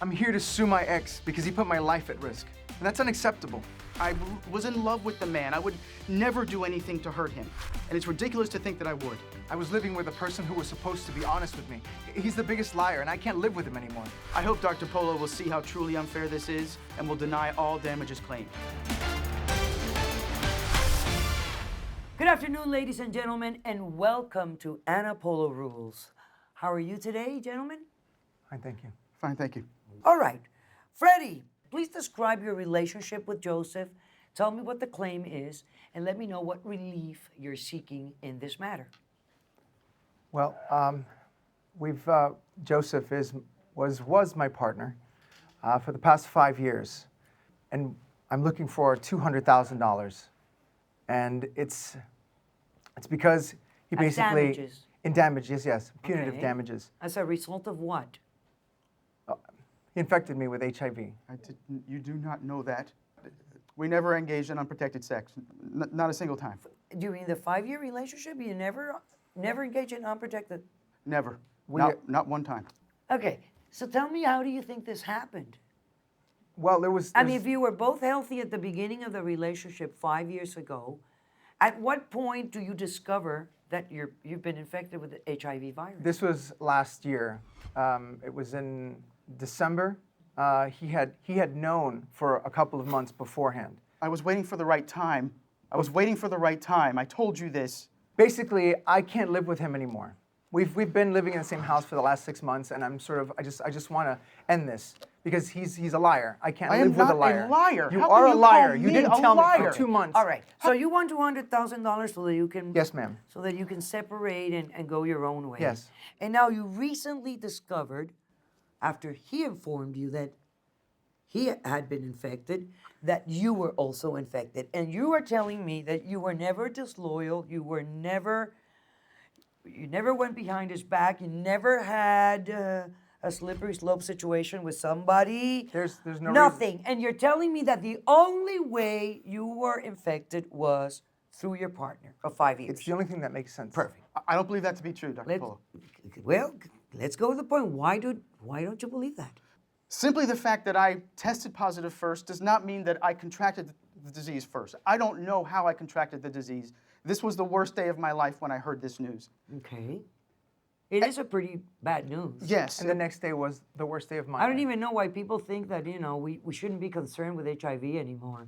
I'm here to sue my ex because he put my life at risk. And that's unacceptable. I was in love with the man. I would never do anything to hurt him. And it's ridiculous to think that I would. I was living with a person who was supposed to be honest with me. He's the biggest liar, and I can't live with him anymore. I hope Dr. Polo will see how truly unfair this is and will deny all damages claimed. Good afternoon, ladies and gentlemen, and welcome to Ana Polo Rules. How are you today, gentlemen? Fine, thank you. Fine, thank you. All right. Freddie, please describe your relationship with Joseph. Tell me what the claim is, and let me know what relief you're seeking in this matter. Well, Joseph was my partner for the past 5 years, and I'm looking for $200,000, and it's because he basically damages. In damages, yes, punitive Okay. damages. As a result of what? He infected me with HIV. You do not know that. We never engaged in unprotected sex. Not a single time. During the 5-year relationship, you never engaged in unprotected? Never. Not one time. Okay, so tell me, how do you think this happened? Well, I mean, if you were both healthy at the beginning of the relationship 5 years ago, at what point do you discover that you've been infected with the HIV virus? This was last year. It was in December. He had known for a couple of months beforehand. I was waiting for the right time. I told you this. Basically, I can't live with him anymore. We've been living in the same house for the last 6 months, and I just want to end this because he's a liar. I can't live with a liar. I am not a liar. You How are can a you liar. call You me didn't a tell me liar? for 2 months. All right, so you want $200,000 so that you can... Yes, ma'am. So that you can separate and go your own way. Yes. And now you recently discovered, after he informed you that he had been infected, that you were also infected. And you are telling me that you were never disloyal, you never went behind his back, you never had a slippery slope situation with somebody. There's no nothing. And you're telling me that the only way you were infected was through your partner of 5 years. It's the only thing that makes sense. Perfect. I don't believe that to be true, Dr. Polo. Well, let's go to the point. Why don't you believe that? Simply the fact that I tested positive first does not mean that I contracted the disease first. I don't know how I contracted the disease. This was the worst day of my life when I heard this news. Okay. It is a pretty bad news. Yes. And the next day was the worst day of my life. I don't even know why people think that, we shouldn't be concerned with HIV anymore.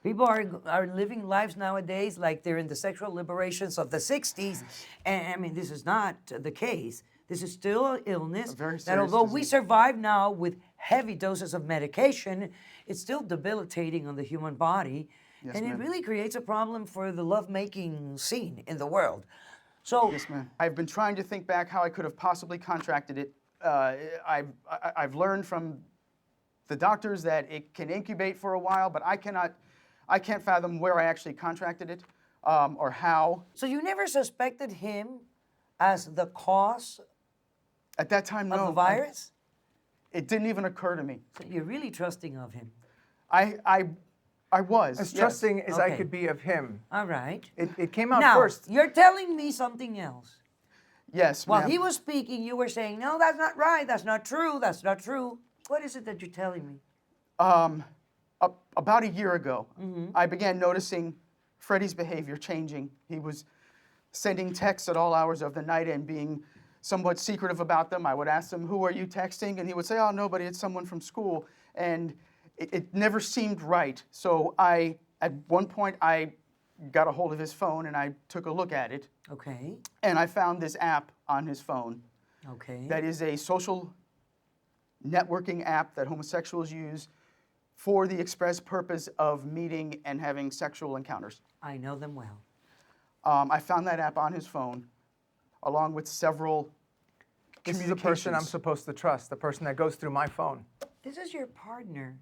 People are living lives nowadays like they're in the sexual liberations of the 60s. And I mean, this is not the case. This is still an illness A very that serious although we disease. survive now with heavy doses of medication, it's still debilitating on the human body. Yes, and it ma'am. really creates a problem for the lovemaking scene in the world. So, Yes, ma'am. I've been trying to think back how I could have possibly contracted it. I've learned from the doctors that it can incubate for a while, but I can't fathom where I actually contracted it or how. so you never suspected him as the cause At that time, no. of the virus? It didn't even occur to me. So you're really trusting of him. I was. As yes. trusting as I Okay. could be of him. All right. It came out Now, first. you're telling me something else. Yes, While ma'am. he was speaking, you were saying, no, that's not right, that's not true, that's not true. What is it that you're telling me? About a year ago, Mm-hmm. I began noticing Freddy's behavior changing. He was sending texts at all hours of the night and being somewhat secretive about them. I would ask him, who are you texting? And he would say, oh, nobody, it's someone from school. And it never seemed right. So at one point, I got a hold of his phone and I took a look at it. Okay, And I found this app on his phone okay. that is a social networking app that homosexuals use for the express purpose of meeting and having sexual encounters. I know them well. I found that app on his phone, along with several This is the person I'm communications. supposed to trust, the person that goes through my phone. This is your partner.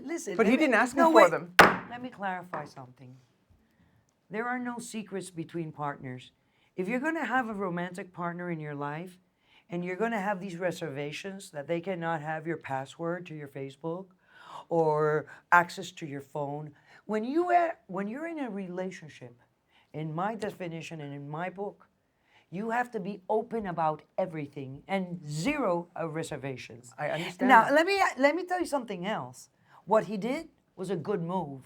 Listen. But he didn't ask me no, for wait. them. Let me clarify something. There are no secrets between partners. If you're going to have a romantic partner in your life, and you're going to have these reservations that they cannot have your password to your Facebook or access to your phone, when you're in a relationship, in my definition and in my book, You have to be open about everything and zero reservations. I understand Now, that. let me tell you something else. What he did was a good move,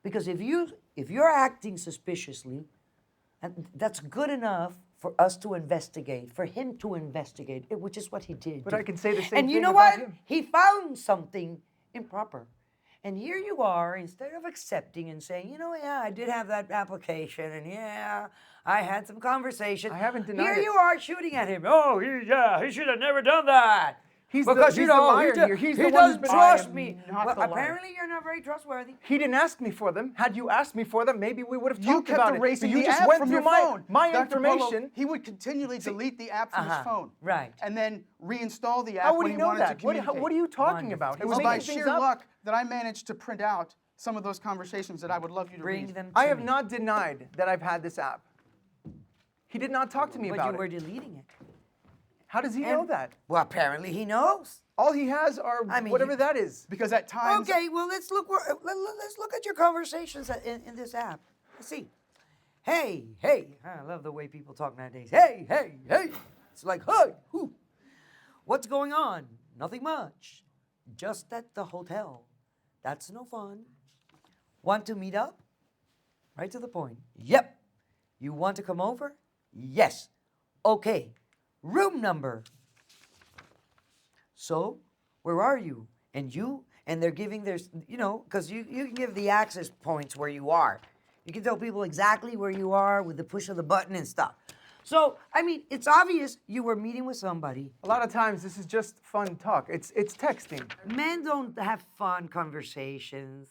because if you're acting suspiciously, and that's good enough for us to investigate, for him to investigate, which is what he did. But I can say the same And you thing know about what? him. He found something improper. And here you are, instead of accepting and saying, you know, yeah, I did have that application, and yeah, I had some conversation. I haven't denied Here it. you are shooting at him. Oh, he should have never done that. He's because the you know, liar he, here. He's he the one who's doesn't been- trust I am me. not Well, the liar. apparently you're not very trustworthy. He didn't ask me for them. Had you asked me for them, maybe we would have You talked kept about erasing it. But you the just app went from through your phone. my Dr. Polo, information. he would continually delete the app from his phone. right. And then reinstall the app How would when he he know wanted that? to What, communicate. what are you talking Wonderful. about? It He was was by making things sheer up. luck that I managed to print out some of those conversations that I would love you to Bring read. them to I have me. not denied that I've had this app. He did not talk to me But about you were it. deleting it. How does he know And- that? Well, apparently he knows. All he has are I mean, whatever that is. Because at times, Okay, well let's look. Let's look at your conversations in this app. Let's see. Hey, hey. I love the way people talk nowadays. Hey, hey, hey. It's like, hey, who? What's going on? Nothing much. Just at the hotel. That's no fun. Want to meet up? Right to the point. Yep. You want to come over? Yes. Okay. Room number. So, where are you? And you? And they're giving their, you know, because you can give the access points where you are. You can tell people exactly where you are with the push of the button and stuff. So, I mean, it's obvious you were meeting with somebody. A lot of times this is just fun talk. It's texting. Men don't have fun conversations.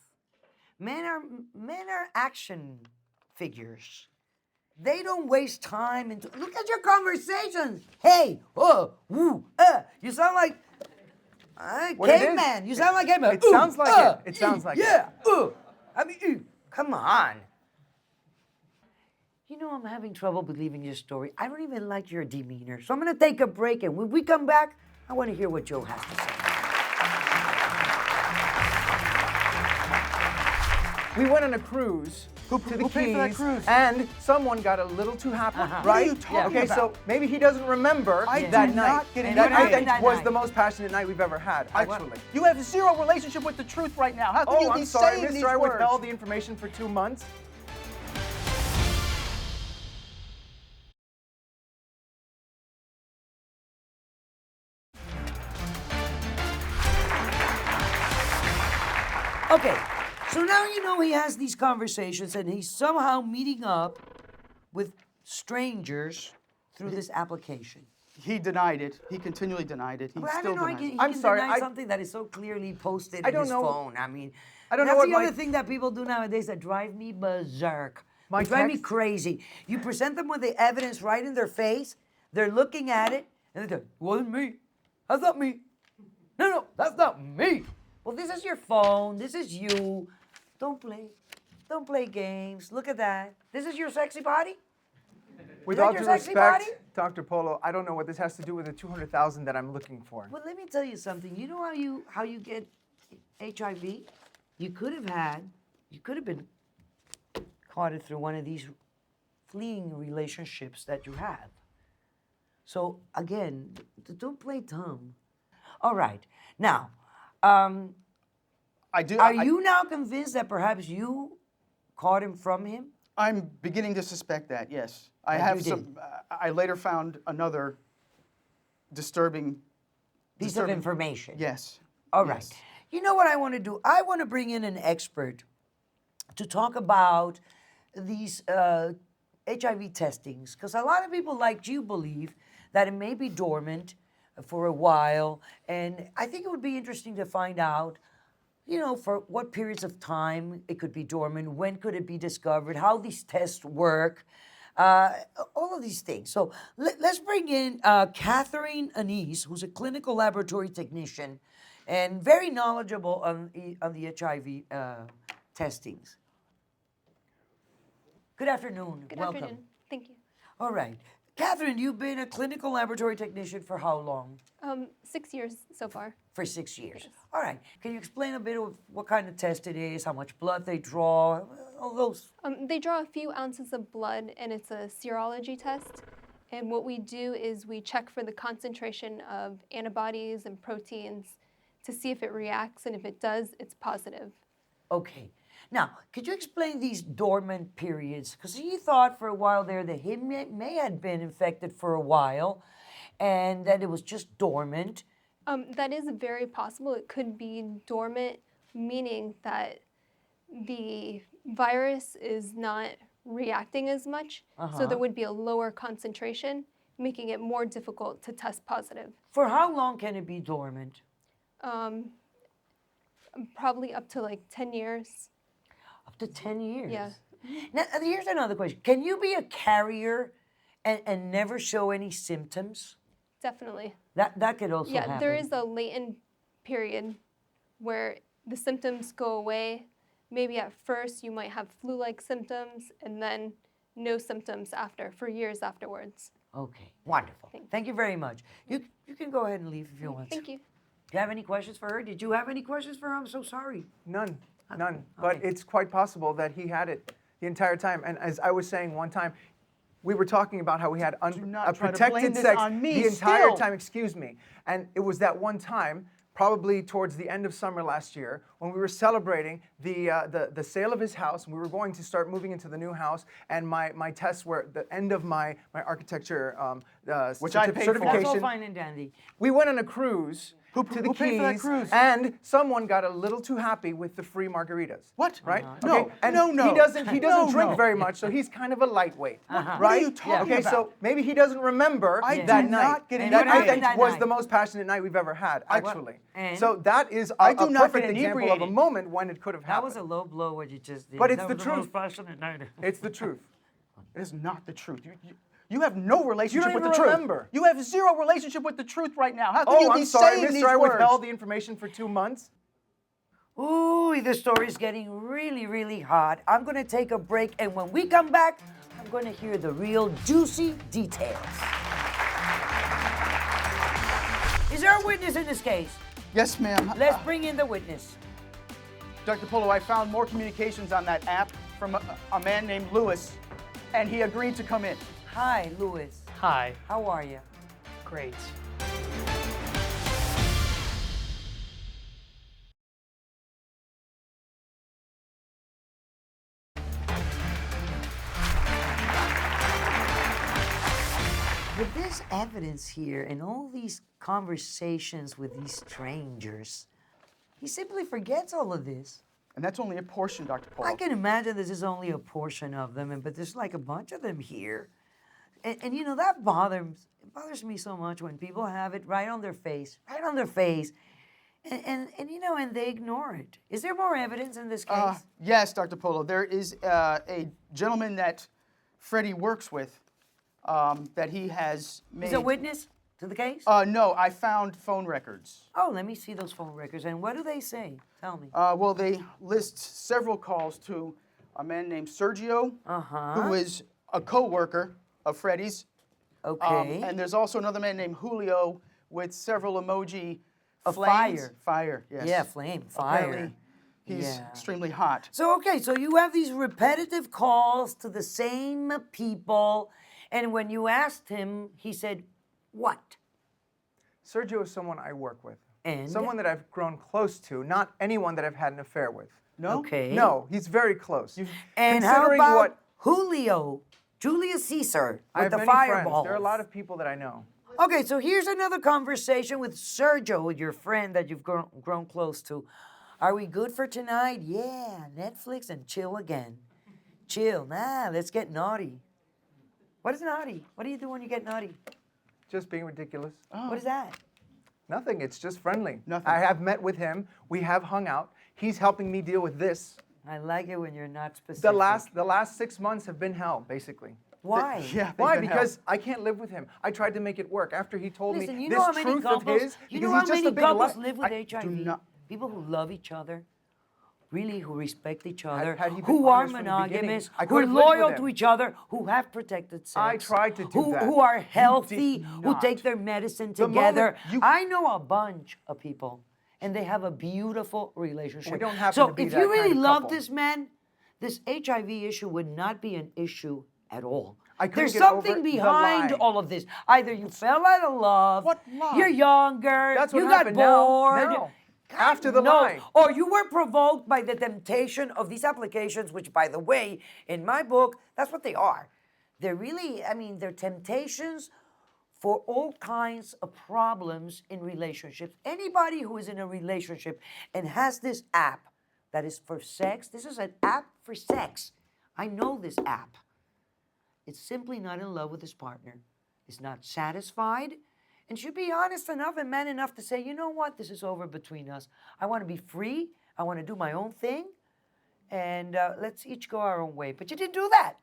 Men are action figures. They don't waste time into. Look at your conversations. Hey, woo, you sound like What it is- caveman. You sound like caveman. It sounds like it. It sounds like it. yeah, I mean, come on. You know, I'm having trouble believing your story. I don't even like your demeanor. So I'm going to take a break, and when we come back, I want to hear what Joe has to say. We went on a cruise to the who paid for that Keys, cruise? and someone got a little too happy, Uh-huh. right? What are you talking okay, so about? maybe he doesn't remember I that did night. not get And into what That I happened think that was night? the most passionate night we've ever had, actually. You have zero relationship with the truth right now. How can Oh, you be I'm sorry, saying these mister. I words? withheld the information for 2 months. Okay, so now you know he has these conversations and he's somehow meeting up with strangers through this application. He denied it. He continually denied it. He Well, I still don't know. denies it. He I'm can sorry, deny I- something that is so clearly posted I in don't his know- phone. I mean, I don't know that's what the my- other thing that people do nowadays that drive me berserk. My They drive me text- crazy. You present them with the evidence right in their face. They're looking at it, and they go, "It wasn't me. That's not me. No, that's not me." Well, this is your phone. This is you. Don't play games. Look at that. This is your sexy body? With that all your due sexy respect, body? Dr. Polo, I don't know what this has to do with the 200,000 that I'm looking for. Well, let me tell you something. You know how you get HIV? You could have been caught it through one of these fleeing relationships that you have. So again, don't play dumb. All right. Now, I do. are you now convinced that perhaps you caught him from him? I'm beginning to suspect that. Yes, I That have you some. I later found another disturbing Piece of information. Yes. All right. Yes. You know what I want to do? I want to bring in an expert to talk about these HIV testings, because a lot of people like you believe that it may be dormant for a while, and I think it would be interesting to find out, you know, for what periods of time it could be dormant, when could it be discovered, how these tests work, all of these things. So let's bring in Catherine Anise, who's a clinical laboratory technician and very knowledgeable on the HIV testings. Good afternoon. Good Welcome. afternoon. Thank you. All right. Catherine, you've been a clinical laboratory technician for how long? 6 years so far. For 6 years. Yes. All right. Can you explain a bit of what kind of test it is, how much blood they draw, all those? They draw a few ounces of blood, and it's a serology test. And what we do is we check for the concentration of antibodies and proteins to see if it reacts, and if it does, it's positive. Okay. Now, could you explain these dormant periods? Because he thought for a while there that he may have been infected for a while and that it was just dormant. That is very possible. It could be dormant, meaning that the virus is not reacting as much, so there would be a lower concentration, making it more difficult to test positive. For how long can it be dormant? Probably up to like 10 years. Up to 10 years? Yeah. Now, here's another question. Can you be a carrier and never show any symptoms? Definitely. That could also happen. Yeah, there is a latent period where the symptoms go away. Maybe at first you might have flu-like symptoms and then no symptoms for years afterwards. Okay, wonderful. Thank you very much. You can go ahead and leave if you want. Thank you. Do you have any questions for her? Did you have any questions for her? I'm so sorry. None. But Okay. it's quite possible that he had it the entire time. And as I was saying one time, we were talking about how we had Do not a try to protected blame this sex on me the entire still. time. Excuse me. And it was that one time, probably towards the end of summer last year, when we were celebrating the sale of his house, and we were going to start moving into the new house. And my tests were the end of my architecture Which I paid for. certification. That's all fine and dandy. We went on a cruise Who to the paid for that Keys, cruise? and someone got a little too happy with the free margaritas. What? Right? No, Okay, and no. He doesn't No, drink no. very much, so he's kind of a lightweight. What are Right? you talking Okay, about? so maybe he doesn't remember I that do night. not get And that what I happened think that was night? the most passionate night we've ever had, actually. And? So that is I a do not perfect get example of a inebriated. moment when it could have That happened. was a low blow what you just did. But it's That the was truth. most passionate night. It's the truth. It is not the truth. You have no relationship don't with the even truth. remember. You have zero relationship with the truth right now. How can Oh, you be I'm sorry, saying these mister. I words? withheld the information for 2 months. Ooh, the story's getting really, really hot. I'm going to take a break, and when we come back, I'm going to hear the real juicy details. Is there a witness in this case? Yes, ma'am. Let's bring in the witness. Dr. Polo, I found more communications on that app from a man named Lewis, and he agreed to come in. Hi, Louis. Hi. How are you? Great. With this evidence here and all these conversations with these strangers, he simply forgets all of this. And that's only a portion, Dr. Polo. I can imagine this is only a portion of them, but there's like a bunch of them here. And you know, that bothers me so much when people have it right on their face, and you know, and they ignore it. Is there more evidence in this case? Yes, Dr. Polo. There is a gentleman that Freddy works with that he has made. Is a witness to the case? No, I found phone records. Oh, let me see those phone records. And what do they say? Tell me. Well, they list several calls to a man named Sergio, who is a co-worker of Freddy's. Okay. And there's also another man named Julio with several emoji Of flames. fire. Fire, yes. Yeah, flame, fire. Apparently, he's Yeah. extremely hot. So, okay, so you have these repetitive calls to the same people, and when you asked him, he said, what? Sergio is someone I work with. And? Someone that I've grown close to, not anyone that I've had an affair with. No? Okay. No, he's very close. And how Considering about what Julio, Julius Caesar, I with have the many friends. fireballs? There are a lot of people that I know. Okay, so here's another conversation with Sergio, your friend that you've grown close to. Are we good for tonight? Yeah, Netflix and chill again. Chill. Nah, let's get naughty. What is naughty? What do you do when you get naughty? Just being ridiculous. What is that? Nothing. It's just friendly. Nothing. I have met with him. We have hung out. He's helping me deal with this. I like it when you're not specific. The last 6 months have been hell, basically. Why? Yeah. they've Why? been Because I can't live with him. I tried to make it work after he told Listen, me you this know how many truth couples, of his. you because know how he's just many a big couples li- live with I HIV? do not- People who love each other, really who respect each other, had he been who are honest from the beginning, monogamous, I who are could've lived with loyal him. to each other, who have protected sex. I tried to do that. Who are You healthy, did who not. take their medicine The together. moment you- I know a bunch of people, and they have a beautiful relationship. We don't happen so to be if that you really kind of love couple. this man, this HIV issue would not be an issue at all. I couldn't There's get over something the behind lie. all of this. Either you fell out of love, What lie? you're younger, That's what you got happened now. bored. Now. After the No. lie. Or you were provoked by the temptation of these applications, which, by the way, in my book, that's what they are. They're really, they're temptations for all kinds of problems in relationships. Anybody who is in a relationship and has this app that is for sex, this is an app for sex. I know this app. It's simply not in love with his partner, is not satisfied, and should be honest enough and man enough to say, you know what, this is over between us. I want to be free. I want to do my own thing, and let's each go our own way. But you didn't do that.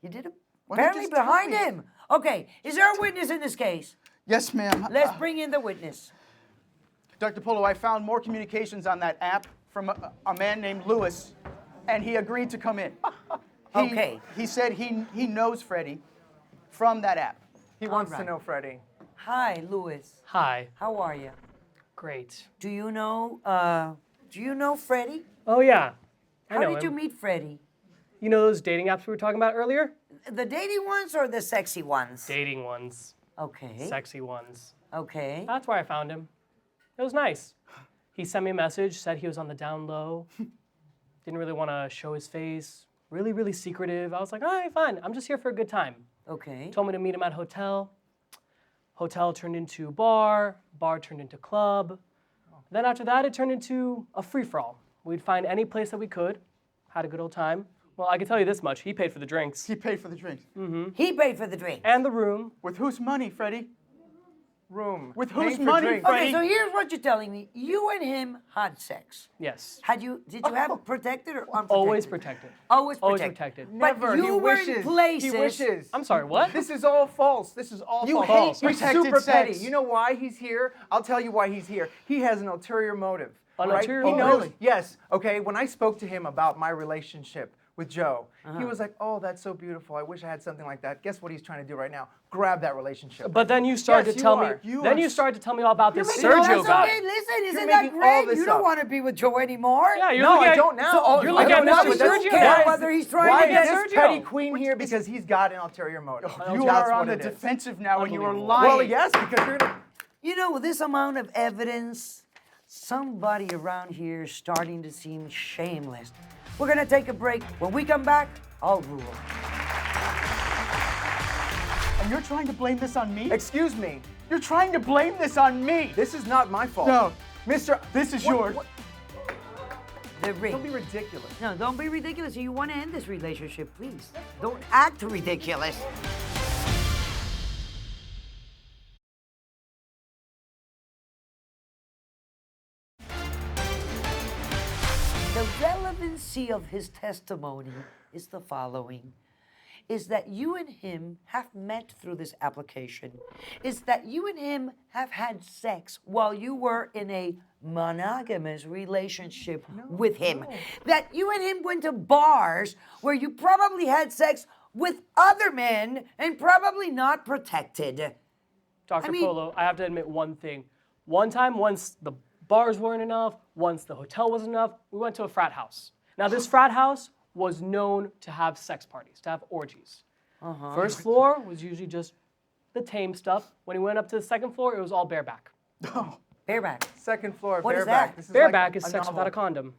You did it Why don't you apparently just tell behind me? him. Okay, is there a witness in this case? Yes, ma'am. Let's bring in the witness. Dr. Polo, I found more communications on that app from a man named Lewis, and he agreed to come in. Okay. He said he knows Freddie from that app. He wants to right. know Freddie. Hi, Louis. Hi. How are you? Great. Do you know Freddie? Oh, yeah. I How know did you him. meet Freddie? You know those dating apps we were talking about earlier? The dating ones or the sexy ones? Dating ones. Okay. Sexy ones. Okay. That's where I found him. It was nice. He sent me a message, said he was on the down low. Didn't really want to show his face. Really, really secretive. I was like, all right, fine. I'm just here for a good time. Okay. Told me to meet him at hotel. Hotel turned into bar. Bar turned into club. Then after that, it turned into a free-for-all. We'd find any place that we could. Had a good old time. Well, I can tell you this much. He paid for the drinks. He paid for the drinks. He paid for the drink. And the room. With whose money, Freddie? Room. With Paying whose for money, drinks. Freddie? Okay, so here's what you're telling me. You and him had sex. Yes. Did you have protected or unprotected? Always protected. Always Always protected. protected. But Never. you He were wishes. in places. He wishes. I'm sorry, what? This is all false. This is all You false. hate He's protected super petty. sex. You know why he's here? I'll tell you why he's here. He has an ulterior motive. An right? ulterior He motive? knows. Really? Yes. Okay. When I spoke to him about my relationship with Joe, Uh-huh. he was like, "Oh, that's so beautiful. I wish I had something like that." Guess what he's trying to do right now? Grab that relationship. But then you started Yes, to tell you me. are. You Then are you started to tell me all about this Making Sergio all this guy. okay. Listen, isn't making that all great? this You don't up. want to be with Joe anymore. Yeah, you're No, looking I at, don't now. You're I looking don't at know, Mr. but don't Sergio care guy. whether he's trying Why to is get this Sergio. petty queen here? Because he's got an ulterior motive. You That's are on what the it is. defensive now and you are Unbelievable. lying. Well, yes, because you're gonna. You know, with this amount of evidence, somebody around here is starting to seem shameless. We're going to take a break. When we come back, I'll rule. And you're trying to blame this on me? Excuse me. You're trying to blame this on me. This is not my fault. No. Mr. This is What- yours. what- The ring. Don't be ridiculous. No, don't be ridiculous. You want to end this relationship, please. Don't act ridiculous. The relevancy of his testimony is the following. Is that you and him have met through this application. Is that you and him have had sex while you were in a monogamous relationship with him. That you and him went to bars where you probably had sex with other men and probably not protected. Dr. I mean- Polo, I have to admit one thing. One time, once the bars weren't enough, once the hotel wasn't enough, we went to a frat house. Now, this frat house was known to have sex parties, to have orgies. First floor was usually just the tame stuff. When he went up to the second floor, it was all bareback. Bareback. Second floor, What is bareback. that? This is Bareback like is a sex novel. without a condom.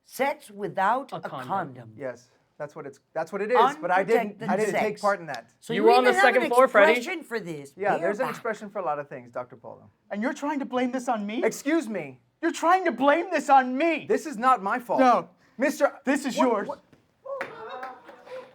Sex without a condom. condom. Yes, that's what it is. But I didn't Unprotected take sex. part in that. So You were on the even have second an floor, Freddie. expression for this. Yeah, there's an Bareback. expression for a lot of things, Dr. Polo. And you're trying to blame this on me? Excuse me. You're trying to blame this on me. This is not my fault. No. Mr. This is What- yours. what-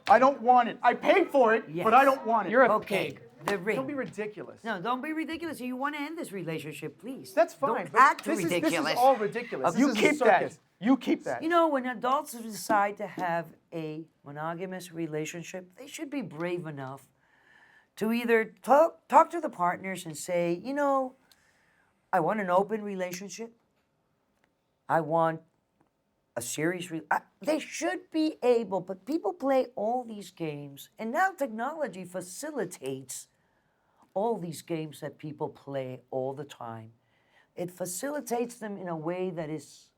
I don't want it. I paid for it, but I don't want it. You're a Okay, pig. the ring. Don't be ridiculous. No, don't be ridiculous. You want to end this relationship, please. That's fine. Don't but act this ridiculous. Is all ridiculous. You This is a keep that. circus. You keep that. You know, when adults decide to have a monogamous relationship, they should be brave enough to either talk to the partners and say, you know, I want an open relationship. I want a serious they should be able, but people play all these games, and now technology facilitates all these games that people play all the time. It facilitates them in a way that is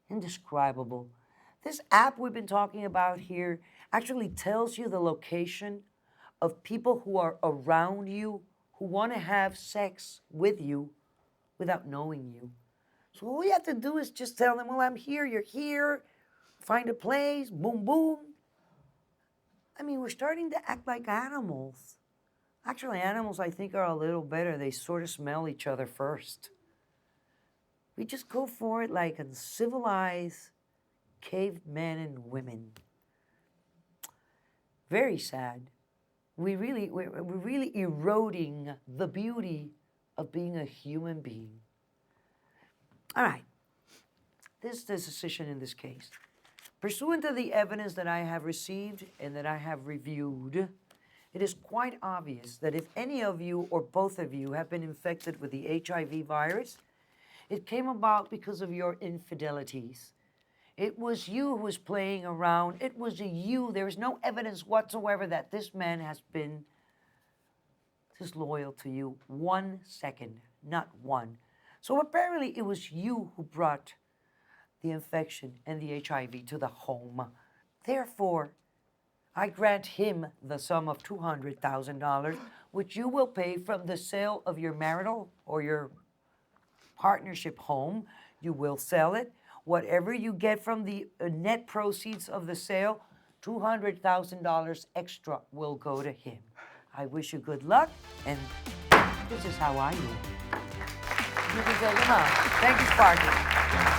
indescribable. This app we've been talking about here actually tells you the location of people who are around you who want to have sex with you without knowing you. So all you have to do is just tell them, well, I'm here, you're here, find a place, boom, boom. I mean, we're starting to act like animals. Actually, animals, I think, are a little better. They sort of smell each other first. We just go for it like a civilized cavemen and women. Very sad. We're really eroding the beauty of being a human being. All right. This is the decision in this case. Pursuant to the evidence that I have received and that I have reviewed, it is quite obvious that if any of you or both of you have been infected with the HIV virus, it came about because of your infidelities. It was you who was playing around. It was you. There is no evidence whatsoever that this man has been disloyal to you 1 second, not one. So apparently it was you who brought the infection and the HIV to the home. Therefore, I grant him the sum of $200,000, which you will pay from the sale of your marital or your partnership home. You will sell it. Whatever you get from the net proceeds of the sale, $200,000 extra will go to him. I wish you good luck, and this is how I do. You can go, come on. Thank you, Sparky.